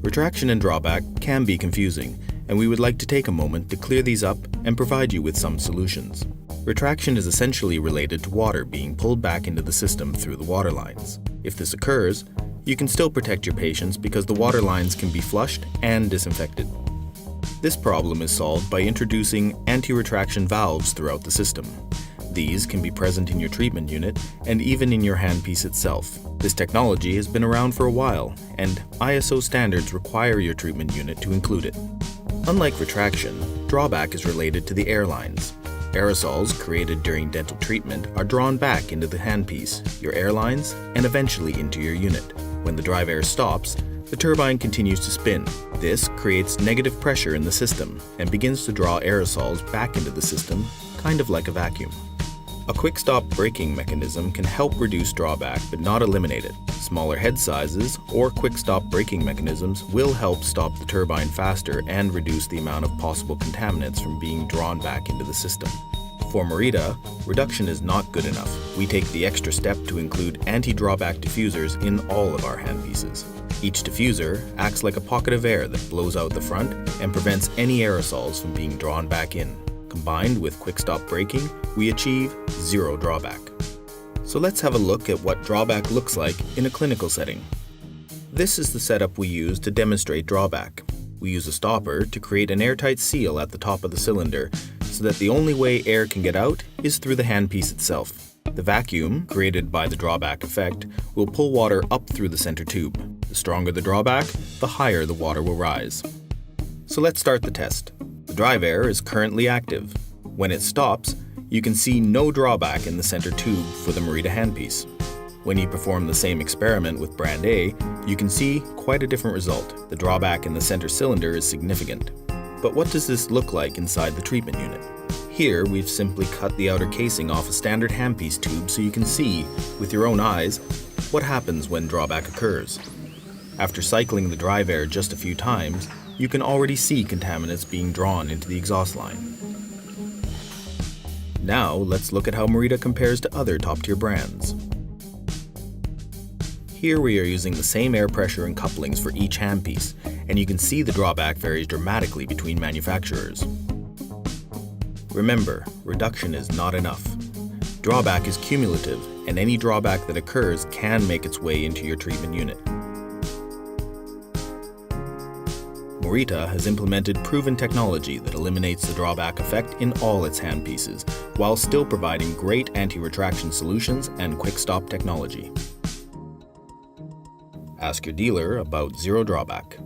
Retraction and drawback can be confusing, and we would like to take a moment to clear these up and provide you with some solutions. Retraction is essentially related to water being pulled back into the system through the water lines. If this occurs, you can still protect your patients because the water lines can be flushed and disinfected. This problem is solved by introducing anti-retraction valves throughout the system. These can be present in your treatment unit and even in your handpiece itself. This technology has been around for a while, and ISO standards require your treatment unit to include it. Unlike retraction, drawback is related to the air lines. Aerosols created during dental treatment are drawn back into the handpiece, your air lines, and eventually into your unit. When the drive air stops, the turbine continues to spin. This creates negative pressure in the system and begins to draw aerosols back into the system, kind of like a vacuum. A quick stop braking mechanism can help reduce drawback but not eliminate it. Smaller head sizes or quick stop braking mechanisms will help stop the turbine faster and reduce the amount of possible contaminants from being drawn back into the system. For Morita, reduction is not good enough. We take the extra step to include anti-drawback diffusers in all of our handpieces. Each diffuser acts like a pocket of air that blows out the front and prevents any aerosols from being drawn back in. Combined with quick stop braking, we achieve zero drawback. So let's have a look at what drawback looks like in a clinical setting. This is the setup we use to demonstrate drawback. We use a stopper to create an airtight seal at the top of the cylinder so that the only way air can get out is through the handpiece itself. The vacuum, created by the drawback effect, will pull water up through the center tube. The stronger the drawback, the higher the water will rise. So let's start the test. The drive air is currently active. When it stops, you can see no drawback in the center tube for the Morita handpiece. When you perform the same experiment with brand A, you can see quite a different result. The drawback in the center cylinder is significant. But what does this look like inside the treatment unit? Here, we've simply cut the outer casing off a standard handpiece tube so you can see, with your own eyes, what happens when drawback occurs. After cycling the drive air just a few times, you can already see contaminants being drawn into the exhaust line. Now, let's look at how Morita compares to other top-tier brands. Here we are using the same air pressure and couplings for each handpiece, and you can see the drawback varies dramatically between manufacturers. Remember, reduction is not enough. Drawback is cumulative, and any drawback that occurs can make its way into your treatment unit. Morita has implemented proven technology that eliminates the drawback effect in all its handpieces, while still providing great anti-retraction solutions and quick-stop technology. Ask your dealer about Zero-Drawback.